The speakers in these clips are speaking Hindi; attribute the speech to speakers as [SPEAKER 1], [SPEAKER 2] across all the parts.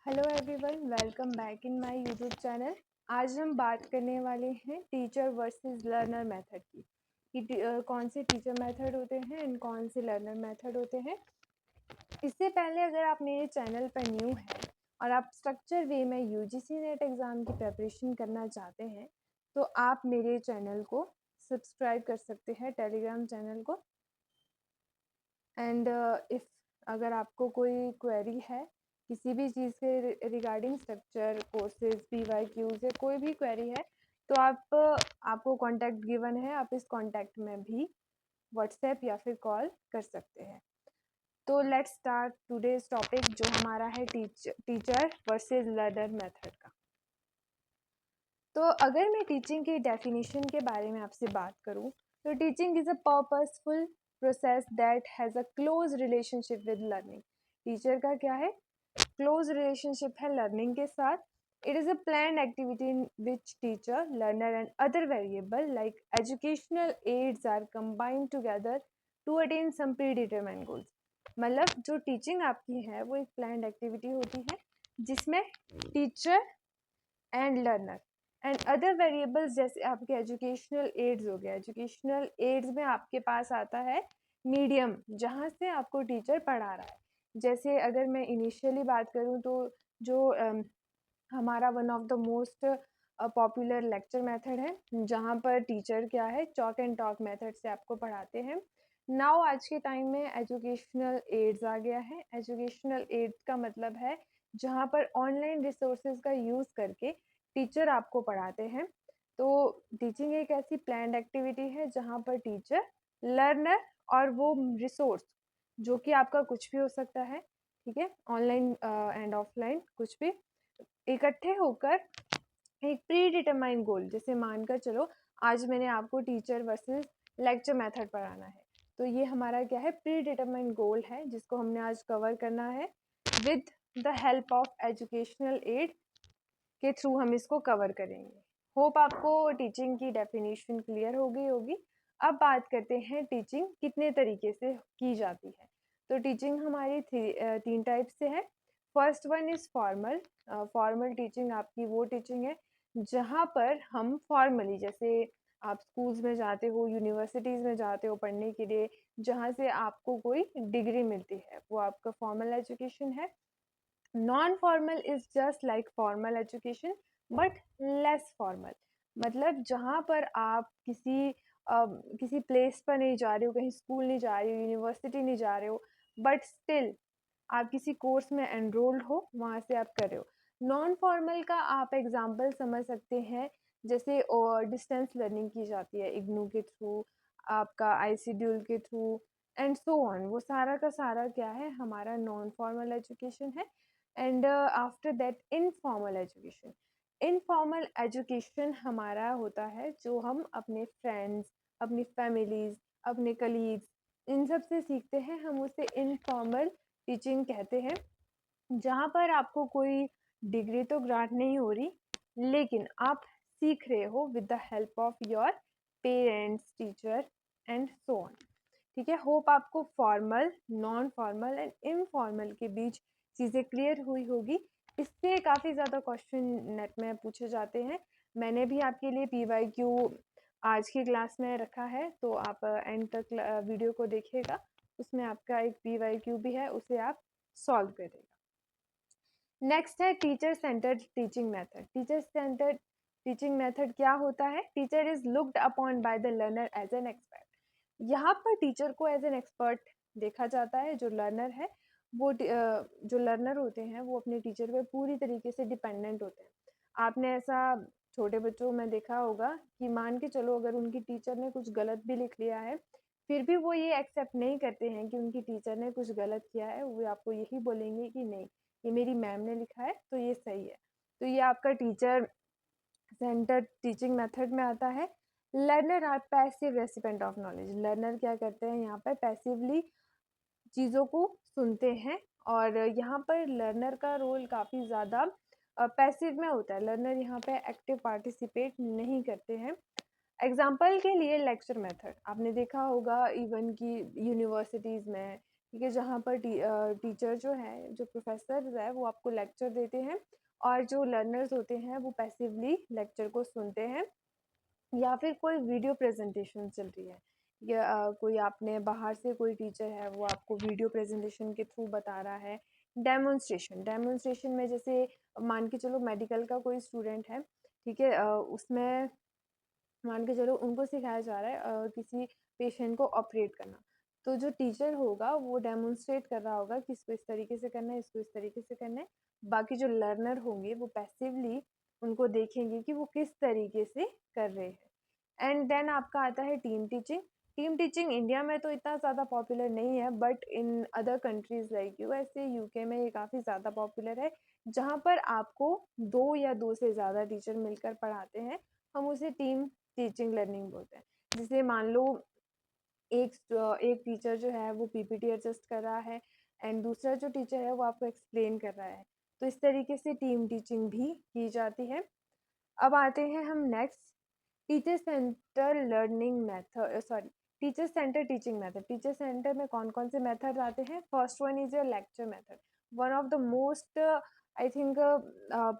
[SPEAKER 1] Hello everyone, welcome back in my YouTube channel. आज हम बात करने वाले हैं टीचर वर्सेस लर्नर मेथड की कि कौन से टीचर मेथड होते हैं एंड कौन से लर्नर मेथड होते हैं। इससे पहले अगर आप मेरे चैनल पर न्यू हैं और आप स्ट्रक्चर वे में यूजीसी नेट एग्ज़ाम की प्रिपरेशन करना चाहते हैं तो आप मेरे चैनल को सब्सक्राइब कर सकते हैं, टेलीग्राम चैनल को। एंड इफ़ अगर आपको कोई क्वेरी है किसी भी चीज़ के रिगार्डिंग स्ट्रक्चर कोर्सेज PYQs या कोई भी क्वेरी है तो आपको कॉन्टैक्ट गिवन है, आप इस कॉन्टैक्ट में भी व्हाट्सएप या फिर कॉल कर सकते हैं। तो लेट्स स्टार्ट टुडेज टॉपिक जो हमारा है टीचर वर्सेस लर्नर मेथड का। तो अगर मैं टीचिंग की डेफिनेशन के बारे में आपसे बात करूं तो teaching is a purposeful process that has a close relationship with learning. Teacher का क्या है? क्लोज रिलेशनशिप है लर्निंग के साथ। It is a planned activity in which teacher learner and other variable like educational aids are combined together to attain some predetermined goals. मतलब जो टीचिंग आपकी है वो एक प्लान्ड एक्टिविटी होती है जिसमें teacher and learner and other variables जैसे आपके एजुकेशनल एड्स हो गया। एजुकेशनल एड्स में आपके पास आता है मीडियम जहाँ से आपको टीचर पढ़ा रहा है। जैसे अगर मैं इनिशियली बात करूँ तो जो हमारा one of the most popular lecture method है जहाँ पर टीचर क्या है चॉक एंड टॉक मेथड से आपको पढ़ाते हैं। नाउ आज के टाइम में एजुकेशनल एड्स आ गया है। एजुकेशनल एड्स का मतलब है जहाँ पर ऑनलाइन रिसोर्सेज का यूज़ करके टीचर आपको पढ़ाते हैं। तो टीचिंग एक ऐसी प्लान्ड एक्टिविटी है जहाँ पर टीचर लर्नर और वो रिसोर्स जो कि आपका कुछ भी हो सकता है, ठीक है, ऑनलाइन एंड ऑफलाइन कुछ भी, इकट्ठे होकर एक प्री डिटरमाइंड गोल, जैसे मानकर चलो आज मैंने आपको टीचर वर्सेस लेक्चर मेथड पढ़ाना है तो ये हमारा क्या है प्री डिटरमाइंड गोल है जिसको हमने आज कवर करना है with the help of educational aid के थ्रू हम इसको कवर करेंगे। होप आपको टीचिंग की डेफिनेशन क्लियर हो गई होगी। अब बात करते हैं टीचिंग कितने तरीके से की जाती है। तो टीचिंग हमारी तीन टाइप से है। First one is formal. Formal teaching आपकी वो टीचिंग है जहाँ पर हम फॉर्मली, जैसे आप स्कूल्स में जाते हो, यूनिवर्सिटीज़ में जाते हो पढ़ने के लिए, जहाँ से आपको कोई डिग्री मिलती है, वो आपका फॉर्मल एजुकेशन है। Non formal is just like formal education but less formal. मतलब जहाँ पर आप किसी प्लेस पर नहीं जा रहे हो, कहीं स्कूल नहीं जा रहे हो, यूनिवर्सिटी नहीं जा रहे हो, बट स्टिल आप किसी कोर्स में एनरोल्ड हो, वहाँ से आप कर रहे हो। नॉन फॉर्मल का आप एग्जांपल समझ सकते हैं जैसे डिस्टेंस लर्निंग की जाती है इग्नू के थ्रू, आपका आईसीड्यूल के थ्रू एंड सो ऑन। वो सारा का सारा क्या है हमारा नॉन फॉर्मल एजुकेशन है। And after that informal education. Informal education हमारा होता है जो हम अपने फ्रेंड्स, अपनी फैमिलीज, अपने कलीग्स, इन सब से सीखते हैं, हम उसे इनफॉर्मल टीचिंग कहते हैं। जहाँ पर आपको कोई डिग्री तो ग्रांट नहीं हो रही लेकिन आप सीख रहे हो with the help of your parents, teacher and so on. ठीक है, होप आपको formal, non formal and informal के बीच चीज़ें क्लियर हुई होगी। इससे काफ़ी ज़्यादा क्वेश्चन नेट में पूछे जाते हैं। मैंने भी आपके लिए PYQ आज की क्लास में रखा है तो आप एंड तक वीडियो को देखिएगा, उसमें आपका एक PYQ भी है, उसे आप सॉल्व करिएगा। नेक्स्ट है teacher centred teaching method. Teacher centred teaching method क्या होता है? Teacher is looked upon by the learner as an expert. यहाँ पर टीचर को एज एन एक्सपर्ट देखा जाता है। जो लर्नर है वो जो लर्नर होते हैं वो अपने टीचर पर पूरी तरीके से डिपेंडेंट होते हैं। आपने ऐसा छोटे बच्चों में देखा होगा कि मान के चलो अगर उनकी टीचर ने कुछ गलत भी लिख लिया है फिर भी वो ये एक्सेप्ट नहीं करते हैं कि उनकी टीचर ने कुछ गलत किया है, वो आपको यही बोलेंगे कि नहीं ये मेरी मैम ने लिखा है तो ये सही है। तो ये आपका टीचर सेंटर्ड टीचिंग मेथड में आता है। Learner are passive recipient of knowledge. Learner क्या करते हैं यहाँ पर पैसिवली चीज़ों को सुनते हैं और यहाँ पर लर्नर का रोल काफ़ी ज़्यादा पैसिव में होता है। लर्नर यहाँ पे एक्टिव पार्टिसिपेट नहीं करते हैं। एग्जाम्पल के लिए लेक्चर मेथड आपने देखा होगा इवन कि यूनिवर्सिटीज़ में ठीक है? जहाँ पर टीचर जो है, जो प्रोफ़ेसर है वो आपको लेक्चर देते हैं और जो लर्नर्स होते हैं वो पैसिवली लेक्चर को सुनते हैं। या फिर कोई वीडियो प्रेजेंटेशन चल रही है या कोई आपने बाहर से कोई टीचर है वो आपको वीडियो प्रेजेंटेशन के थ्रू बता रहा है। डेमोन्स्ट्रेशन में जैसे मान के चलो मेडिकल का कोई स्टूडेंट है, ठीक है? उसमें मान के चलो उनको सिखाया जा रहा है किसी पेशेंट को ऑपरेट करना। तो जो टीचर होगा वो डेमोन्स्ट्रेट कर रहा होगा कि इसको इस तरीके से करना है, इसको इस तरीके से करना है। बाकी जो लर्नर होंगे वो पैसिवली उनको देखेंगे कि वो किस तरीके से कर रहे हैं। एंड देन आपका आता है team teaching. Team teaching India में तो इतना ज़्यादा पॉपुलर नहीं है, but in other countries like USA, UK में ये काफ़ी ज़्यादा पॉपुलर है, जहाँ पर आपको 2 या 2 से ज़्यादा टीचर मिलकर पढ़ाते हैं। हम उसे टीम टीचिंग लर्निंग बोलते हैं। जैसे मान लो एक टीचर जो है वो पीपीटी एडजस्ट कर रहा है एंड दूसरा जो टीचर है वो आपको एक्सप्लेन कर रहा है। तो इस तरीके से टीम टीचिंग भी की जाती है। अब आते हैं हम next, teacher centre learning method, sorry, teacher centre teaching method. Teacher centre में कौन कौन से मेथड आते हैं? First one is your lecture method, one of the most I think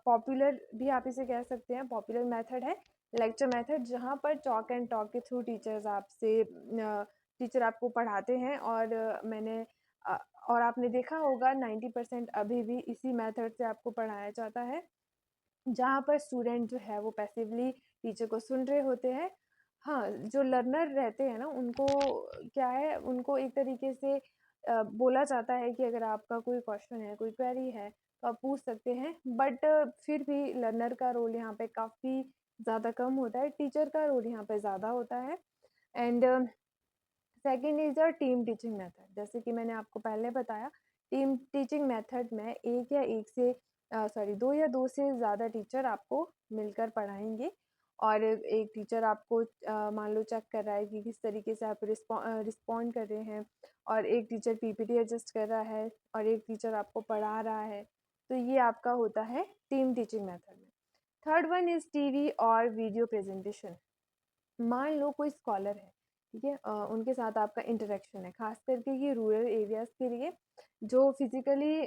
[SPEAKER 1] popular भी आप इसे कह सकते हैं, पॉपुलर मेथड है लेक्चर मेथड, जहाँ पर चॉक एंड टॉक के थ्रू टीचर आपको पढ़ाते हैं। और और आपने देखा होगा 90% अभी भी इसी मेथड से आपको पढ़ाया जाता है, जहाँ पर स्टूडेंट जो है वो पैसिवली टीचर को सुन रहे होते हैं। हाँ, जो लर्नर रहते हैं ना उनको क्या है, उनको एक तरीके से बोला जाता है कि अगर आपका कोई क्वेश्चन है, कोई क्वेरी है तो आप पूछ सकते हैं, बट फिर भी लर्नर का रोल यहाँ पे काफ़ी ज़्यादा कम होता है, टीचर का रोल यहाँ पे ज़्यादा होता है। And second is a team teaching method. जैसे कि मैंने आपको पहले बताया, टीम टीचिंग मेथड में दो या दो से ज़्यादा टीचर आपको मिलकर पढ़ाएंगे और एक टीचर आपको मान लो चेक कर रहा है कि किस तरीके से आप रिस्पॉन्ड कर रहे हैं, और एक टीचर पीपीटी एडजस्ट कर रहा है और एक टीचर आपको पढ़ा रहा है। तो ये आपका होता है टीम टीचिंग मेथड में। थर्ड वन इज़ टीवी और वीडियो प्रेजेंटेशन। मान लो कोई स्कॉलर है, ठीक है? उनके साथ आपका इंटरेक्शन है, खास करके ये रूरल एरियाज़ के लिए, जो फिजिकली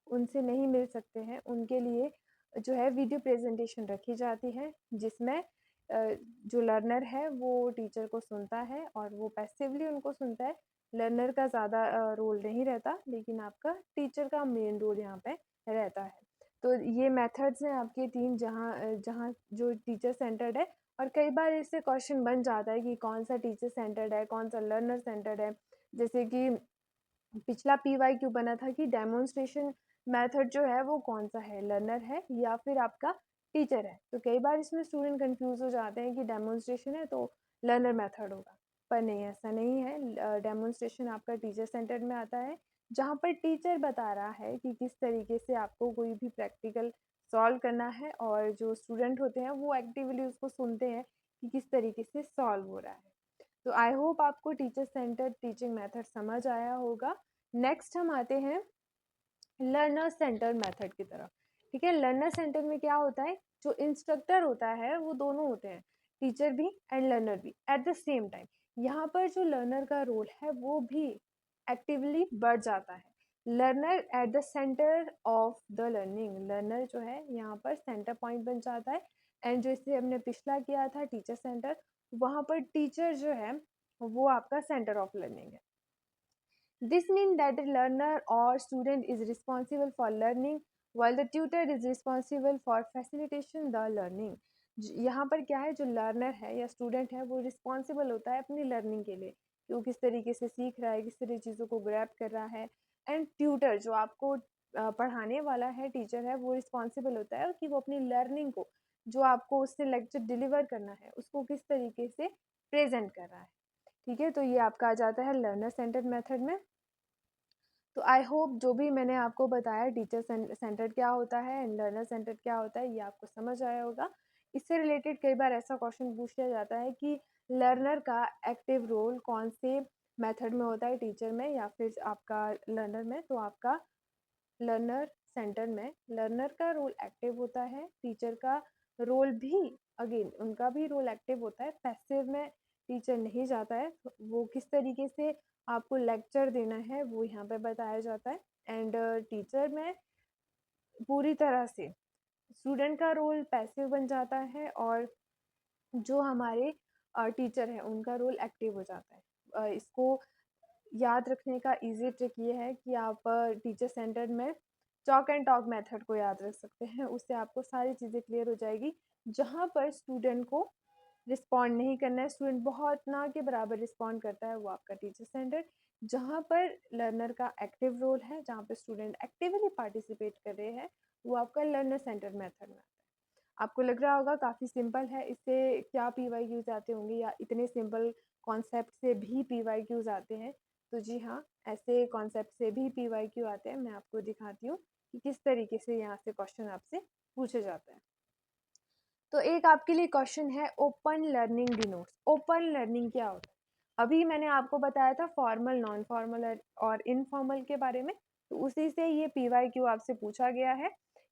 [SPEAKER 1] उनसे नहीं मिल सकते हैं, उनके लिए जो है वीडियो प्रेजेंटेशन रखी जाती है, जिसमें जो लर्नर है वो टीचर को सुनता है और वो पैसिवली उनको सुनता है। लर्नर का ज़्यादा रोल नहीं रहता, लेकिन आपका टीचर का मेन रोल यहाँ पे रहता है। तो ये मेथड्स हैं आपके 3, जहाँ जो टीचर सेंटर्ड है। और कई बार इससे क्वेश्चन बन जाता है कि कौन सा टीचर सेंटर्ड है, कौन सा लर्नर सेंटर्ड है। जैसे कि पिछला पीवाईक्यू बना था कि डेमोन्स्ट्रेशन मेथड जो है वो कौन सा है, लर्नर है या फिर आपका टीचर है। तो कई बार इसमें स्टूडेंट कंफ्यूज हो जाते हैं कि डेमोन्स्ट्रेशन है तो लर्नर मेथड होगा, पर नहीं, ऐसा नहीं है। डेमोन्स्ट्रेशन आपका टीचर सेंटर्ड में आता है, जहाँ पर टीचर बता रहा है कि किस तरीके से आपको कोई भी प्रैक्टिकल सॉल्व करना है, और जो स्टूडेंट होते हैं वो एक्टिवली उसको सुनते हैं कि किस तरीके से सॉल्व हो रहा है। तो आई होप आपको टीचर सेंटर्ड टीचिंग मेथड समझ आया होगा। नेक्स्ट हम आते हैं लर्नर सेंटर मेथड की तरफ। ठीक है, लर्नर सेंटर में क्या होता है, जो इंस्ट्रक्टर होता है वो दोनों होते हैं, टीचर भी एंड लर्नर भी एट द सेम टाइम। यहाँ पर जो लर्नर का रोल है वो भी एक्टिवली बढ़ जाता है। Learner at the centre of the learning, learner जो है यहाँ पर सेंटर पॉइंट बन जाता है। एंड जो इससे हमने पिछला किया था टीचर सेंटर, वहाँ पर टीचर जो है वो आपका सेंटर ऑफ लर्निंग है। This means that a learner or student is responsible for learning while the tutor is responsible for facilitation the learning. यहाँ पर क्या है, जो लर्नर है या स्टूडेंट है वो रिस्पॉन्सिबल होता है अपनी लर्निंग के लिए कि वो किस तरीके से सीख रहा है, किस तरह चीज़ों को ग्रैब कर रहा है। एंड ट्यूटर जो आपको पढ़ाने वाला है, टीचर है, वो रिस्पॉन्सिबल होता है कि वो अपनी लर्निंग को, जो आपको उससे लेक्चर डिलीवर करना है, उसको किस तरीके से प्रेजेंट कर रहा है। ठीक है, तो ये आपका आ जाता है लर्नर सेंटर्ड मेथड में। तो आई होप जो भी मैंने आपको बताया टीचर सेंटर्ड क्या होता है एंड लर्नर सेंटर्ड क्या होता है, ये आपको समझ आया होगा। इससे रिलेटेड कई बार ऐसा क्वेश्चन पूछ लिया जाता है कि लर्नर का एक्टिव रोल कौन से मेथड में होता है, टीचर में या फिर आपका लर्नर में। तो आपका लर्नर सेंटर में लर्नर का रोल एक्टिव होता है, टीचर का रोल भी अगेन उनका भी रोल एक्टिव होता है। पैसिव में टीचर नहीं जाता है, वो किस तरीके से आपको लेक्चर देना है वो यहाँ पे बताया जाता है। एंड टीचर में पूरी तरह से स्टूडेंट का रोल पैसिव बन जाता है और जो हमारे टीचर हैं उनका रोल एक्टिव हो जाता है। इसको याद रखने का इजी ट्रिक ये है कि आप टीचर सेंटर्ड में चॉक एंड टॉक मेथड को याद रख सकते हैं। उससे आपको सारी चीज़ें क्लियर हो जाएगी। जहाँ पर स्टूडेंट को रिस्पॉन्ड नहीं करना है, स्टूडेंट बहुत ना के बराबर रिस्पॉन्ड करता है, वो आपका टीचर सेंटर्ड। जहाँ पर लर्नर का एक्टिव रोल है, जहाँ पर स्टूडेंट एक्टिवली पार्टिसिपेट कर रहे हैं, वो आपका लर्नर सेंटर्ड मेथड में आता है। आपको लग रहा होगा काफ़ी सिंपल है, इससे क्या पीवाईक्यूज आते होंगे या इतने सिंपल कॉन्सेप्ट से भी पीवाईक्यूज आते हैं। तो जी हाँ, ऐसे कॉन्सेप्ट से भी पीवाईक्यू आते हैं। मैं आपको दिखाती हूँ कि किस तरीके से यहाँ से क्वेश्चन आपसे पूछे जाते हैं। तो एक आपके लिए क्वेश्चन है, open learning denotes. Open learning क्या होता है? अभी मैंने आपको बताया था फॉर्मल, नॉन फॉर्मल और इनफॉर्मल के बारे में। तो उसी से ये पीवाईक्यू आपसे पूछा गया है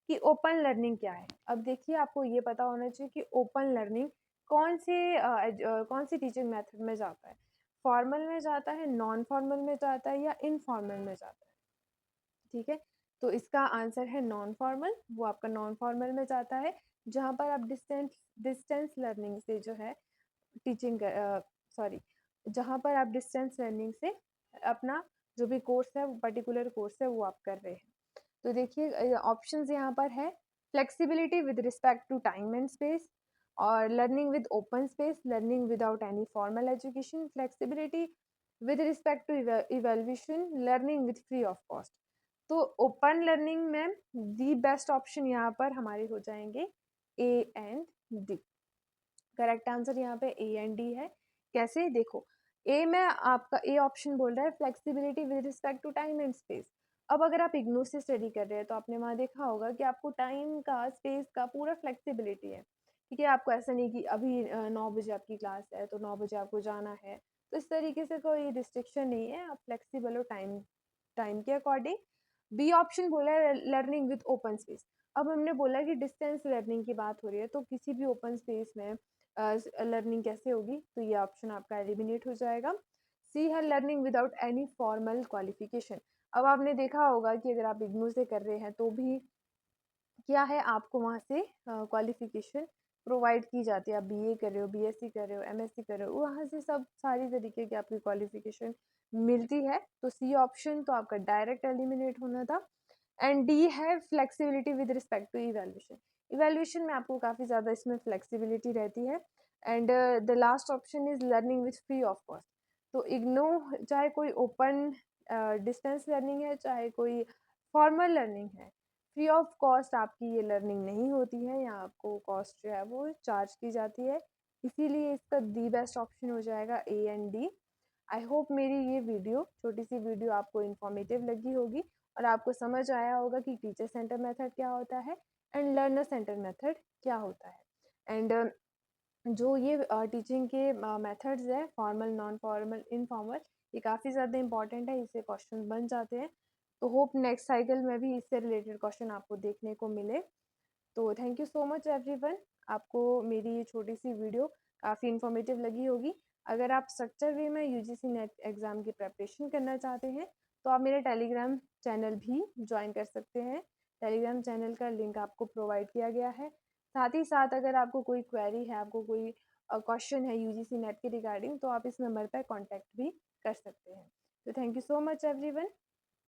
[SPEAKER 1] कि ओपन लर्निंग क्या है। अब देखिए, आपको ये पता होना चाहिए कि ओपन लर्निंग कौन सी टीचिंग मेथड में जाता है। फॉर्मल में जाता है, नॉन फॉर्मल में जाता है या इनफॉर्मल में जाता है। ठीक है, तो इसका आंसर है नॉन फॉर्मल। वो आपका नॉन फॉर्मल में जाता है, जहाँ पर आप डिस्टेंस लर्निंग से जो है टीचिंग सॉरी जहाँ पर आप डिस्टेंस लर्निंग से अपना जो भी कोर्स है, वो पर्टिकुलर कोर्स है, वो आप कर रहे हैं। तो देखिए, ऑप्शंस यहाँ पर है, flexibility with respect to time and space, और learning with open space, learning without any formal education, flexibility with respect to evaluation, learning with free of cost. तो ओपन लर्निंग में दी बेस्ट ऑप्शन यहाँ पर हमारे हो जाएंगे A and D. Correct answer यहाँ पे ए एंड डी है। कैसे? देखो, ए में आपका ए ऑप्शन बोल रहा है flexibility with respect to time and space. अब अगर आप इग्नू से स्टडी कर रहे हैं तो आपने वहाँ देखा होगा कि आपको टाइम का, स्पेस का पूरा फ्लेक्सिबिलिटी है। ठीक है, आपको ऐसा नहीं कि अभी 9 बजे आपकी क्लास है तो 9 बजे आपको जाना है। तो इस तरीके से कोई रिस्ट्रिक्शन नहीं है, आप फ्लेक्सिबल हो टाइम टाइम के अकॉर्डिंग। बी ऑप्शन बोला है लर्निंग विद ओपन स्पेस। अब हमने बोला कि डिस्टेंस लर्निंग की बात हो रही है, तो किसी भी ओपन स्पेस में लर्निंग कैसे होगी? तो ये ऑप्शन आपका एलिमिनेट हो जाएगा। सी है learning without any formal qualification. अब आपने देखा होगा कि अगर आप इग्नू से कर रहे हैं तो भी क्या है, आपको वहाँ से क्वालिफिकेशन प्रोवाइड की जाती है। आप बीए कर रहे हो, बीएससी कर रहे हो, एमएससी कर रहे हो, वहाँ से सब सारी तरीके की आपकी क्वालिफिकेशन मिलती है। तो सी ऑप्शन तो आपका डायरेक्ट एलिमिनेट होना था। एंड डी है flexibility with respect to evaluation. Evaluation में आपको काफ़ी ज़्यादा इसमें फ्लेक्सिबिलिटी रहती है। And the last option is learning with free of cost. तो इग्नो, चाहे कोई ओपन डिस्टेंस लर्निंग है, चाहे कोई फॉर्मल लर्निंग है, फ्री ऑफ कॉस्ट आपकी ये लर्निंग नहीं होती है। यहाँ आपको कॉस्ट जो है वो चार्ज की जाती है। इसीलिए इसका दी बेस्ट ऑप्शन हो जाएगा ए एंड डी। आई होप मेरी ये वीडियो, छोटी सी वीडियो, आपको इन्फॉर्मेटिव लगी होगी और आपको समझ आया होगा कि टीचर सेंटर मेथड क्या होता है एंड लर्नर सेंटर मेथड क्या होता है। एंड जो ये टीचिंग के मेथड्स है, फॉर्मल, नॉन फॉर्मल, इनफॉर्मल, ये काफ़ी ज़्यादा इंपॉर्टेंट है, इससे क्वेश्चन बन जाते हैं। तो होप नेक्स्ट साइकिल में भी इससे रिलेटेड क्वेश्चन आपको देखने को मिले। तो thank you so much everyone. आपको मेरी ये छोटी सी वीडियो काफ़ी इन्फॉर्मेटिव लगी होगी। अगर आप स्ट्रक्चर वे में यूजीसी नेट एग्ज़ाम की प्रिपरेशन करना चाहते हैं तो आप मेरा टेलीग्राम चैनल भी ज्वाइन कर सकते हैं। टेलीग्राम चैनल का लिंक आपको प्रोवाइड किया गया है। साथ ही साथ अगर आपको कोई क्वेरी है, आपको कोई क्वेश्चन है यूजीसी नेट के रिगार्डिंग, तो आप इस नंबर पर कॉन्टैक्ट भी कर सकते हैं। तो thank you so much everyone.